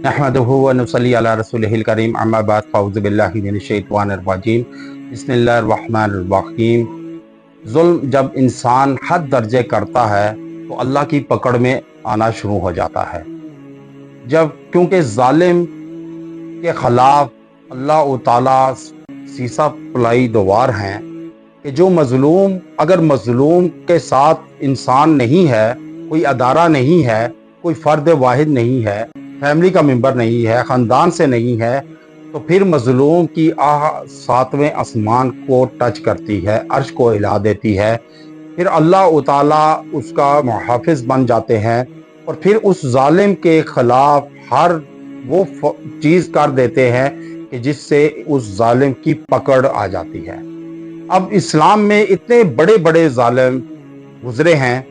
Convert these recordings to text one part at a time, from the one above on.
नहमदुहु व नुसल्ली अला रसूलिहिल करीम अम्मा बाद फ़अऊज़ु बिल्लाहि मिनश शैतानिर रजीम बिस्मिल्लाहिर रहमानिर रहीम। जुल्म जब इंसान हद दर्जे करता है तो अल्लाह की पकड़ में आना शुरू हो जाता है। जब क्योंकि जालिम के खिलाफ अल्लाह ताला सीसा पलाई दवार हैं कि जो मजलूम, अगर मजलूम के साथ इंसान नहीं है, कोई अदारा नहीं है, कोई फ़र्द वाहिद नहीं है, फैमिली का मेंबर नहीं है, ख़ानदान से नहीं है, तो फिर मजलूम की आह सातवें आसमान को टच करती है, अर्श को हिला देती है। फिर अल्लाह ताला उसका मुहाफ़िज़ बन जाते हैं और फिर उस जालिम के खिलाफ हर वो चीज़ कर देते हैं कि जिससे उस जालिम की पकड़ आ जाती है। अब इस्लाम में इतने बड़े बड़े जालिम गुजरे हैं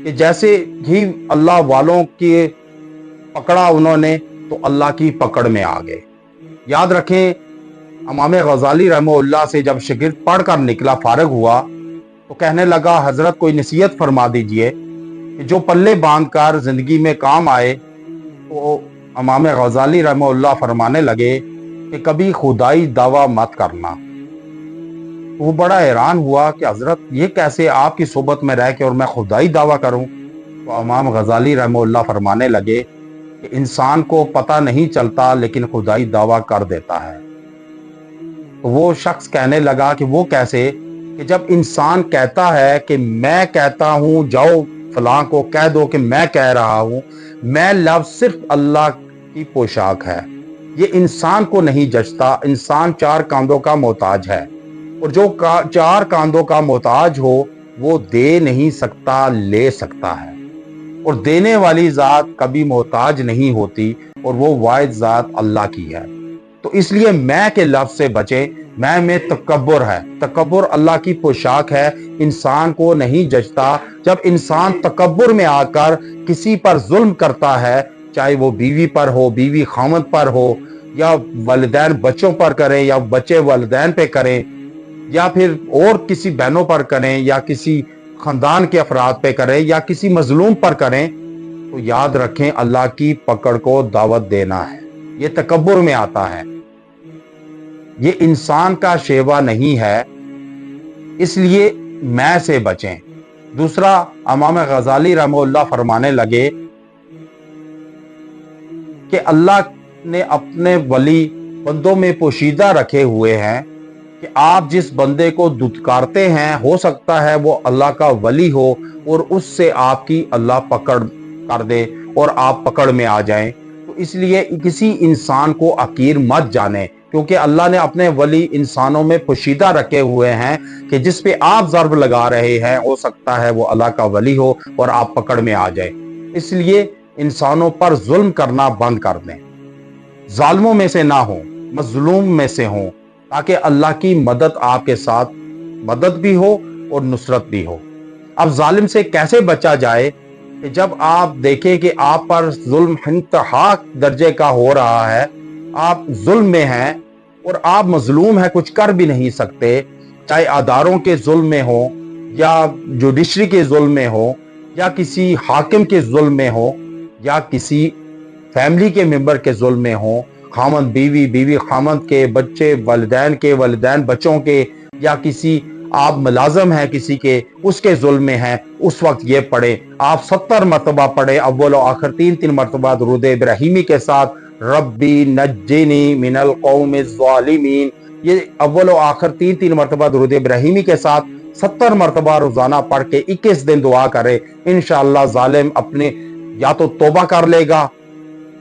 कि जैसे ही अल्लाह वालों की पकड़ा उन्होंने तो अल्लाह की पकड़ में आ गए। याद रखें, इमाम गज़ाली रहमतुल्लाह से जब शागिर्द पढ़कर निकला, फारिग हुआ, तो कहने लगा, हजरत कोई नसीहत फरमा दीजिए कि जो पल्ले बांध कर जिंदगी में काम आए। तो इमाम गज़ाली रहमतुल्लाह फरमाने लगे कि कभी खुदाई दावा मत करना। वो बड़ा हैरान हुआ कि हजरत ये कैसे, आपकी सोबत में रह के और मैं खुदाई दावा करूं। तो इमाम गज़ाली रहमतुल्लाह फरमाने लगे कि इंसान को पता नहीं चलता लेकिन खुदाई दावा कर देता है। तो वो शख्स कहने लगा कि वो कैसे, कि जब इंसान कहता है कि मैं कहता हूं, जाओ फलां को कह दो कि मैं कह रहा हूं, मैं लफ्ज़ सिर्फ अल्लाह की पोशाक है, ये इंसान को नहीं जचता। इंसान चार कांधों का मोहताज है और जो चार कांधों का मोहताज हो वो दे नहीं सकता, ले सकता है। और देने वाली ज़ात कभी मोहताज नहीं होती और वो वाहिद ज़ात अल्लाह की है। तो इसलिए मैं के लफ्ज़ से बचे। मैं में तकब्बुर है, तकब्बुर अल्लाह की पोशाक है, इंसान को नहीं जचता। जब इंसान तकब्बुर में आकर किसी पर जुल्म करता है, चाहे वो बीवी पर हो, बीवी खामद पर हो, या वालिदैन बच्चों पर करें, या बच्चे वालिदैन पे करें, या फिर और किसी बहनों पर करें, या किसी खानदान के अफराद पे करें, या किसी मजलूम पर करें, तो याद रखें अल्लाह की पकड़ को दावत देना है। ये तकब्बुर में आता है, ये इंसान का शेवा नहीं है, इसलिए मैं से बचें। दूसरा, इमाम गज़ाली रहमतुल्लाह फरमाने लगे कि अल्लाह ने अपने वली बंदों में पोशीदा रखे हुए हैं कि आप जिस बंदे को दुत्कारते हैं, हो सकता है वो अल्लाह का वली हो और उससे आपकी अल्लाह पकड़ कर दे और आप पकड़ में आ जाएं। तो इसलिए किसी इंसान को हकीर मत जाने, क्योंकि अल्लाह ने अपने वली इंसानों में पोशीदा रखे हुए हैं कि जिस पे आप ज़र्ब लगा रहे हैं, हो सकता है वो अल्लाह का वली हो और आप पकड़ में आ जाए। इसलिए इंसानों पर जुल्म करना बंद कर दें, जालिमों में से ना हो, मजलूम में से हों, ताकि अल्लाह की मदद आपके साथ, मदद भी हो और नुसरत भी हो। अब जालिम से कैसे बचा जाए, कि जब आप देखें कि आप पर जुल्म इंतहा दर्जे का हो रहा है, आप जुल्म में हैं और आप मजलूम हैं, कुछ कर भी नहीं सकते, चाहे अदारों के जुल्म में हो, या जुडिशरी के जुल्म में हो, या किसी हाकिम के जुल्म में हो, या किसी फैमिली के मेंबर के जुल्म में हो, खामद बीवी, बीवी खामद के, बच्चे वालिदैन के, वालिदैन बच्चों के, या किसी आप मुलाजम हैं किसी के, उसके जुल्म में हैं, उस वक्त ये पढ़े, आप 70 मरतबा पढ़े, अव्वल और आखिर 3 मरतबा दुरूद इब्राहिमी के साथ, रब्बी नज्जिनी मिनल कौमिज़ ज़ालिमीन। ये अव्वल और आखिर 3 मरतबा दुरूद इब्राहिमी के साथ 70 मरतबा रोजाना पढ़ के 21 दिन दुआ करे। इंशाअल्लाह जालिम अपने या तो तौबा कर लेगा,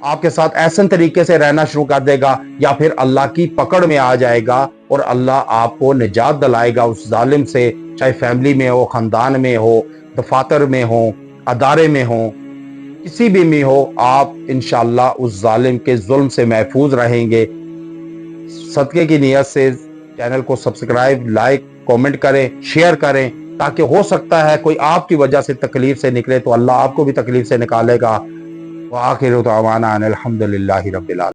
आपके साथ ऐसे तरीके से रहना शुरू कर देगा, या फिर अल्लाह की पकड़ में आ जाएगा और अल्लाह आपको निजात दिलाएगा उस जालिम से, चाहे फैमिली में हो, खानदान में हो, दफातर में हो, अदारे में हो, किसी भी में हो, आप इंशाअल्लाह उस जालिम के जुल्म से महफूज रहेंगे। सदके की नियत से चैनल को सब्सक्राइब, लाइक, कमेंट करें, शेयर करें, ताकि हो सकता है कोई आपकी वजह से तकलीफ से निकले तो अल्लाह आपको भी तकलीफ से निकालेगा। व आखिरु दअवाना अनिल हम्दुलिल्लाहि रब्बिल आलमीन।